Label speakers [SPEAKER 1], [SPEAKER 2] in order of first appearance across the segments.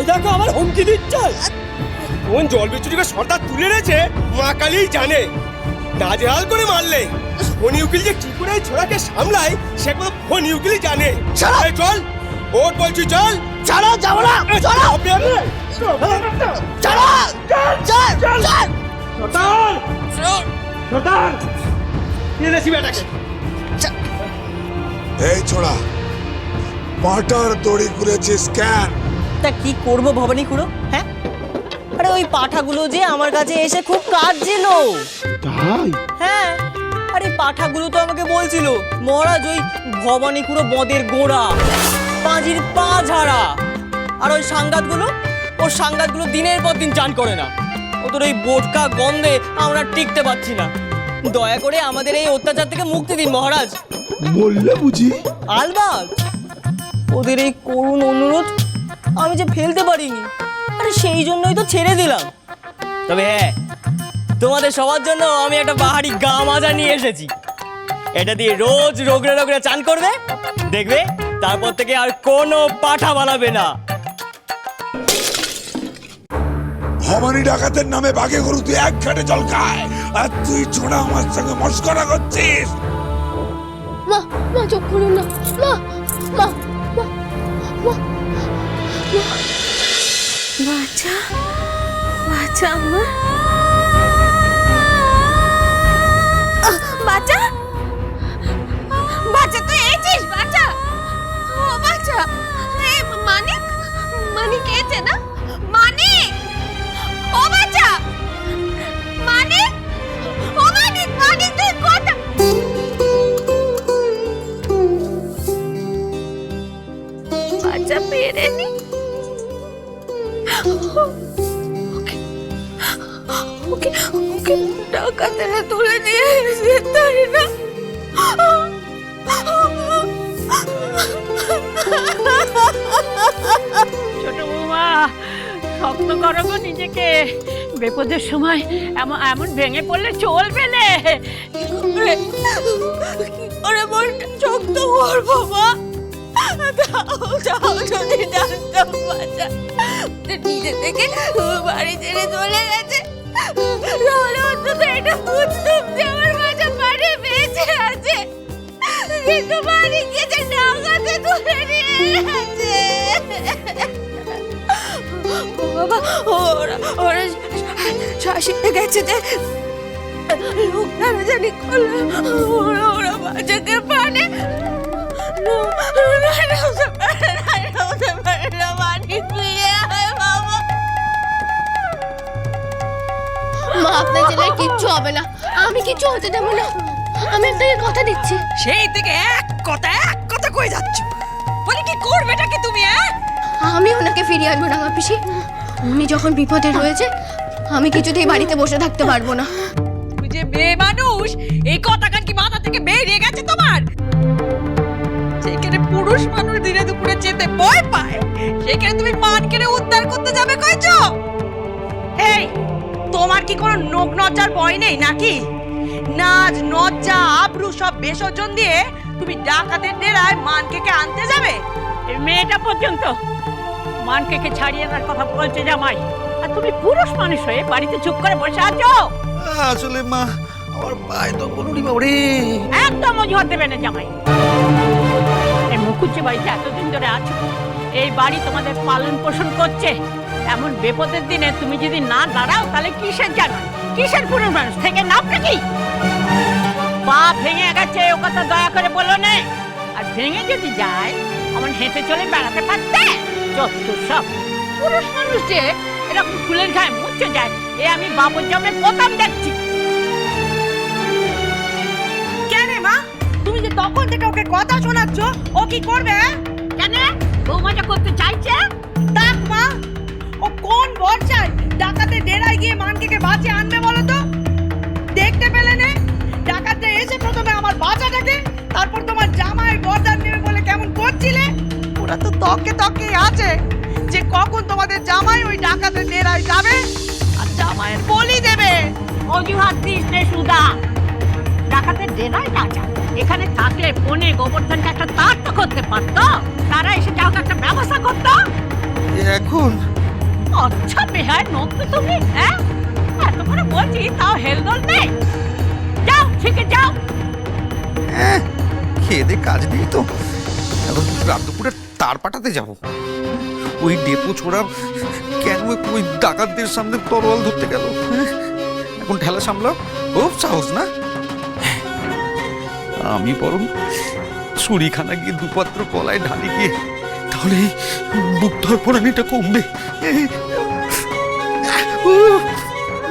[SPEAKER 1] দেখো আমার হুমকি দিচ্ছে। কোন জল বিচুরিকে সর্দার তুলে এনেছে মা কালীই জানে। নাজেহাল করে মারলে ফণি উকিল যে কি করে ছোড়াকে সামলায় সেগুলো ফণি উকিলই জানে। এই চল, ওর বলছি চল।
[SPEAKER 2] ছাড়ো, যাবো না। ছাড়ো, ছাড়ো, চল, চল, চল।
[SPEAKER 3] এই ছোড়া, পাটার দড়ি খুলেছিস কেন?
[SPEAKER 2] তা কি করবো ভবানী খুড়ো? হ্যাঁ, আরে ওই পাঠাগুলো যে আমার কাছে এসে খুব কাঁদছিল।
[SPEAKER 3] তাই?
[SPEAKER 2] হ্যাঁ, আরে পাঠাগুলো তো আমাকে বলছিল মহারাজ ওই ভবানী খুড়ো বদের গোড়া, পাঁজির পা ঝাড়া। আর ওই সাংঘাতগুলো দিনের পর দিন চান করে না। ওদের এই বোটকা গন্ধে আমরা টিকতে পারছি না। দয়া করে আমাদের এই অত্যাচার থেকে মুক্তি দিন মহারাজ।
[SPEAKER 3] বললে বুঝি?
[SPEAKER 2] আলবাত, ওদের এই করুণ অনুরোধ আমি যে ফেলতে পারিনি। আরে সেই জন্যই তো ছেড়ে দিলাম। তবে হ্যাঁ, তোমাদের সবার জন্য আমি একটা বাহারি গা মাজা নিয়ে এসেছি। এটা দিয়ে রোজ রোগড়ে রোগড়ে চান করবে, দেখবে তারপর থেকে আর কোনো পাঠা বানাবে না।
[SPEAKER 3] ভবানী ডাকাতের নামে বাঘে গরু তুই এক ঘাটে জল খায়, আর তুই ছোড়া আমার সঙ্গে মস্করা করছিস।
[SPEAKER 4] মা, মা চোখ খুলুন না। মা, মা, মা, মা, বাচ্চা, বাচ্চা আমার, বাচ্চা, বাচ্চা তুই এসেছিস? বাচ্চা, ও বাচ্চা, এই মানিক, মানিক এসে না? মানিক, ও বাচ্চা, মানিক, ও মানিক, মানিক তুই কোথা? বাচ্চা পেরেনি। ওকে ওকে ডাকাতেরা তুলে নিয়ে এসে তাই না?
[SPEAKER 5] ছোট বৌমা, শক্ত করো গো নিজেকে। বিপদের সময় এমন ভেঙে পড়লে চলবে না।
[SPEAKER 2] আরে মনটা শক্ত করবো মা। যদি জানতাম বাচ্চা নিজে থেকে বাড়ি ছেড়ে চলে গেছে, তাহলে অন্তত এটা বুঝতাম যে আমার বাচ্চা বাড়ি বেঁচে আছে। কিন্তু বাড়ি গেছে ডাকাতে তুলে নিয়ে গেছে। বাবা, ওরা শাসিতে গেছে যে লোক তারা জানি করলে ওরা বাচ্চাকে পানে
[SPEAKER 4] মা, আপনার ছেলের কিচ্ছু হবে না। আমি কিচ্ছু হতে দেবো না। আমি আপনাকে কথা দিচ্ছি।
[SPEAKER 5] সেই থেকে এক কথা কই যাচ্ছ? বলি কি করবেটা কি তুমি?
[SPEAKER 4] আমি ওনাকে ফিরিয়ে আনবো না পিসি। উনি যখন বিপদে রয়েছে, আমি কিছুতেই বাড়িতে বসে থাকতে পারবো না।
[SPEAKER 5] তুমি যে মেয়ে মানুষ, এই কথাকার কি মাথা থেকে বেরিয়ে গেছে তোমার? যেখানে পুরুষ মানুষ দিনে দুপুরে যেতে ভয় পায়, সেখানে তুমি মানকে উদ্ধার করতে যাবে কইছো? এই, তোমার কি কোনো নোক নজ্জার ভয় নেই নাকি? নাজ নজ্জা আবরু সব বিসর্জন দিয়ে তুমি ডাকাতের ডেরায় মানকে আনতে যাবে? এই মেয়েটা পর্যন্ত মানকে ছাড়িয়ে আনার কথা বলছে জামাই, আর তুমি পুরুষ মানুষ হয়ে বাড়িতে চুপ করে বসে আছো।
[SPEAKER 6] আসলে মা, আমার পায়ে তো কোনোরই বাবরে।
[SPEAKER 5] একদম অজুহাত দেবে না জামাই। এই মুখুজ্জে বাড়িতে এতদিন ধরে আছো, এই বাড়ি তোমাদের পালন পোষণ করছে। এমন বিপদের দিনে তুমি যদি না দাঁড়াও, তাহলে কিসের জানো, কিসের পুরুষ মানুষ থেকে নামটা কি? পা ভেঙে গেছে ও কথা দয়া করে বলো না। আর ভেঙে যদি যায়, আমার হেঁটে চলে বেড়াতে পারতে? যত সব পুরুষ মানুষ যে এরকম ফুলের গায়ে মুচ্ছে যায়, এ আমি বাবুর জমে প্রথম দেখছি। কেন মা, তুমি যে তখন থেকে ওকে কথা শোনাচ্ছ, ও কি করবে? কেন বৌমাটা করতে চাইছে? দেখ মা, ও কোন ভরসায় ডাকাতের ডেরায় গিয়ে মানকে বাঁচিয়ে আনবে বলো তো? দেখতে পেলে না ডাকাতরা এসে প্রথমে আমার বাচ্চাটাকে, তারপর তোমার জামাই বরদান নেবে বলে কেমন করছিলে? ওরা তো তকে আছে যে কখন তোমাদের জামাই ওই ডাকাতের ডেরায় যাবে আর জামাইয়ের বলি দেবে। অজুহাত দিস নে সুদা। ডাকাতের ডেরায় না যা, এখানে থাকলে ফোনে গোবর্ধনকে একটা তার তো করতে পারতো। তারা এসে যাও একটা ব্যবস্থা করতো।
[SPEAKER 6] এখন
[SPEAKER 5] আচ্ছা বেহায় নতুন তুমি, হ্যাঁ এত করে বলছি তাও হেলদোল নেই। যাও ঠিক যাও।
[SPEAKER 6] খেয়ে দে কাজ নেই তো, এখন রাত দুপুরে তার পাঠাতে যাব। ওই ডেপো ছোড়া কেন ওই ডাকাতদের সামনে তরোয়াল ধরতে গেল? এখন ঠেলা সামলাও, খুব সাহস না? আমি বরং ছুরিখানা গিয়ে দুপাত্র কলায় ঢালি গিয়ে, তাহলে বুক ধরপড়ানিটা কমবে।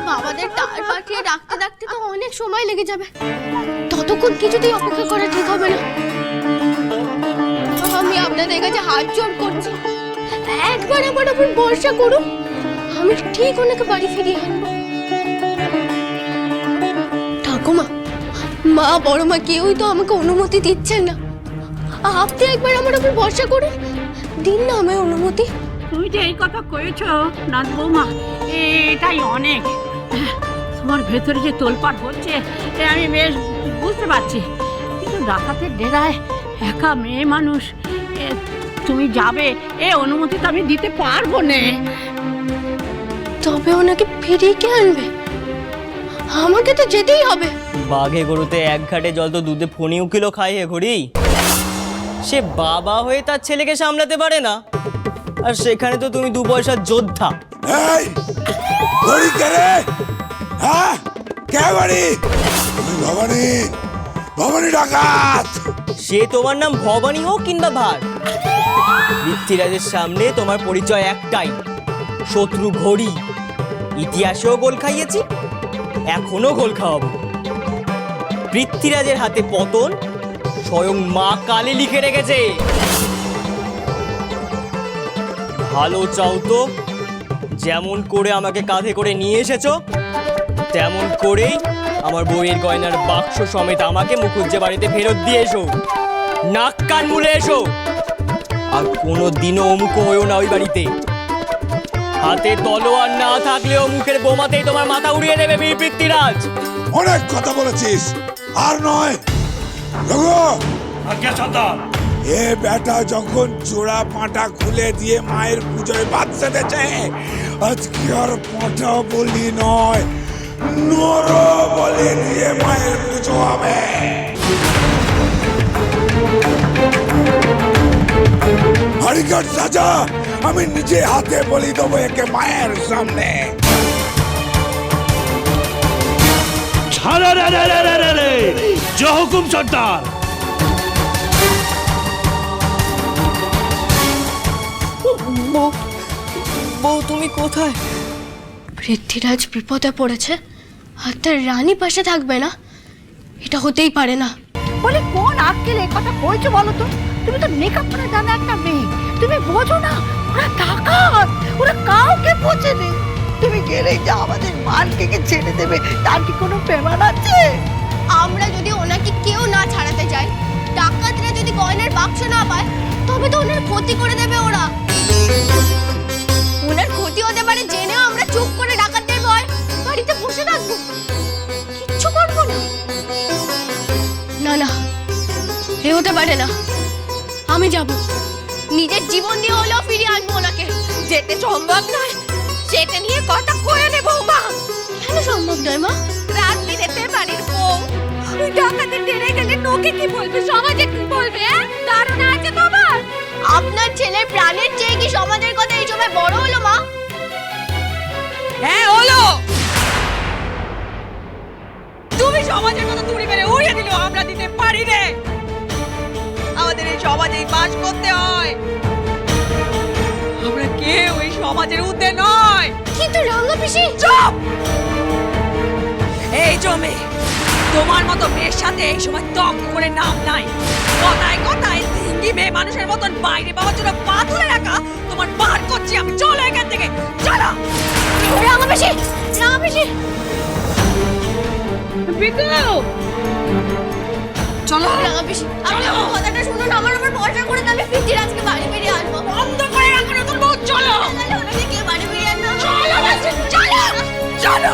[SPEAKER 4] বাবাদের তার পাঠিয়ে ডাকতে ডাকতে তো অনেক সময় লেগে যাবে, ততক্ষণ কিছুতেই অপেক্ষা করা ঠিক হবে না। আমি আপনাদের কাছে হাত জোড় করছি, একবার আমার উপর ভরসা করুন, আমি ঠিক ওনাকে বাড়ি ফিরিয়ে আনবো। ঠাকুমা, মা, বড় মা কেউই তো আমাকে অনুমতি দিচ্ছেন না। আপনি একবার আমার উপর ভরসা করুন, দিন না আমায় অনুমতি।
[SPEAKER 5] তুমি যে এই কথা কয়েছো নাথ বৌমা, এটাই অনেক। তোমার ভেতরে যে তোলপাড় হচ্ছে আমি বেশ বুঝতে পারছি, কিন্তু ডাকাতের ডেরায় একা মেয়ে মানুষ তুমি যাবে এ অনুমতি তো আমি দিতে পারবো না।
[SPEAKER 4] তবে ওনাকে ফিরিয়ে কে আনবে? আমাকে তো যেতেই হবে।
[SPEAKER 2] বাঘে গরুতে এক ঘাটে জল তো দুধে ফণি উকিলও খায় হে ঘড়ি। সে বাবা হয়ে তার ছেলেকে সামলাতে পারে না, আর সেখানে তো তুমি 2 পয়সার যোদ্ধা।
[SPEAKER 3] এই বড়ি কে রে? হ্যাঁ কে বড়ি? তুমি ভবানী, ভবানী ডাকাত।
[SPEAKER 2] সে তোমার নাম ভবানী হোক কিংবা ভার, পৃথ্বীরাজের সামনে তোমার পরিচয় একটাই, শত্রু ঘড়ি। ইতিহাসেও গোল খাইয়েছি, এখনো গোল খাওয়াবো। পৃথ্বীরাজের হাতে পতন স্বয়ং মা কালী লিখে রেখেছে। ভালো চাও তো যেমন করে আমাকে কাঁধে করে নিয়ে এসেছো, তেমন করেই আমার বইয়ের গয়নার বাক্স সমেত আমাকে মুখুজ্জে বাড়িতে ফেরত দিয়ে এসো। নাক কান মুলে এসো, আর কোনো দিনও অমুক হয়েও না ওই বাড়িতে। হাতে তলোয়ার না থাকলেও মুখের বোমাতেই তোমার মাথা উড়িয়ে দেবে বীর পৃথ্বীরাজ।
[SPEAKER 3] অনেক কথা বলেছিস, আর নয়। এ বেটা যখন জোড়া পাঁটা খুলে দিয়ে মায়ের পুজোয় বাদ সেটেছে, আজকে আর পাঁটা বলি নয়, নর বলি দিয়ে মায়ের পুজো হবে। হরিকার সাজা আমি নিজে হাতে বলি দেবো একে মায়ের সামনে।
[SPEAKER 7] জয় হুকুম সর্দার।
[SPEAKER 2] বউ তুমি কোথায়?
[SPEAKER 4] পৃথ্বীরাজ বিপদে পড়েছে আর তার রানী পাশে থাকবে না, এটা হতেই পারে না।
[SPEAKER 5] বলে কোন আক্কেল এই কথা কইছো বলো তো? তুমি তো মেকআপ করে জানা একটা মেয়ে, তুমি বোঝো না ওরা ডাকাত, ওরা কাউকে পচে নেই। তুমি গেলেই যা আমাদের মালকে ছেড়ে দেবে, তার কি কোনো প্রমাণ আছে?
[SPEAKER 4] আমরা যদি ওনাকে কেউ না ছাড়াতে চাই, ডাকাতরা যদি গয়নার বাক্স না পায়, তবে তো ওনার ক্ষতি করে দেবে ওরা। ওনার ক্ষতি হতে পারে জেনেও আমরা চুপ করে ডাকাতদের ভয় বাড়িতে বসে থাকবো, কিচ্ছু করবো না। না না, এ হতে পারে না। আমি যাব, নিজের জীবন দিয়ে হলেও ফিরিয়ে আনবো ওনাকে। যেতে সম্ভব নয়, সেটা নিয়ে কথা কয়ে নেবো মা। কেন সম্ভব নয় মা? রাত্রি যেতে বাড়ির বউ ডাকাতের ডেরে গেলে লোকে কি বলবে, সমাজে কি বলবে? ধারণা আছে তোমার? আপনার ছেলের প্রাণের চেয়ে কি সমাজের কথা এই সময় বড় হলো মা?
[SPEAKER 5] হ্যাঁ হলো। তুমি সমাজের কথা তুড়ি মেরে উড়িয়ে দিলে আমরা দিতে পারি রে। আমাদের এই সমাজেই বাস করতে হয়, আমরা কেউ এই সমাজের ঊর্ধ্বে নয়।
[SPEAKER 4] কিন্তু রাঙা পিসি,
[SPEAKER 5] চুপ! এই জমে তোমার মতো মেয়ের সাথে এই সময় তক করে নাম নাই। কথায় কথায় সিঙ্গি মেয়ে মানুষের মতন বাইরে পাওয়ার জন্য পা তুলে রাখা তোমার বার করছি আমি। চলো এখান থেকে, চলো।
[SPEAKER 4] রাঙা পিসি, রাঙা পিসি,
[SPEAKER 5] বিকু চলো।
[SPEAKER 4] রাঙা পিসি, আপনি আমার কথাটা শুনুন, আমার উপর ভরসা করে আমি পৃথ্বীরাজকে বাড়ি ফিরিয়ে আনবো।
[SPEAKER 5] বন্ধ করে রাখো না তোর বউ। চলো,
[SPEAKER 4] ওনাকে কে বাড়ি ফিরিয়ে আনবো?
[SPEAKER 5] চলো, চলো, চলো।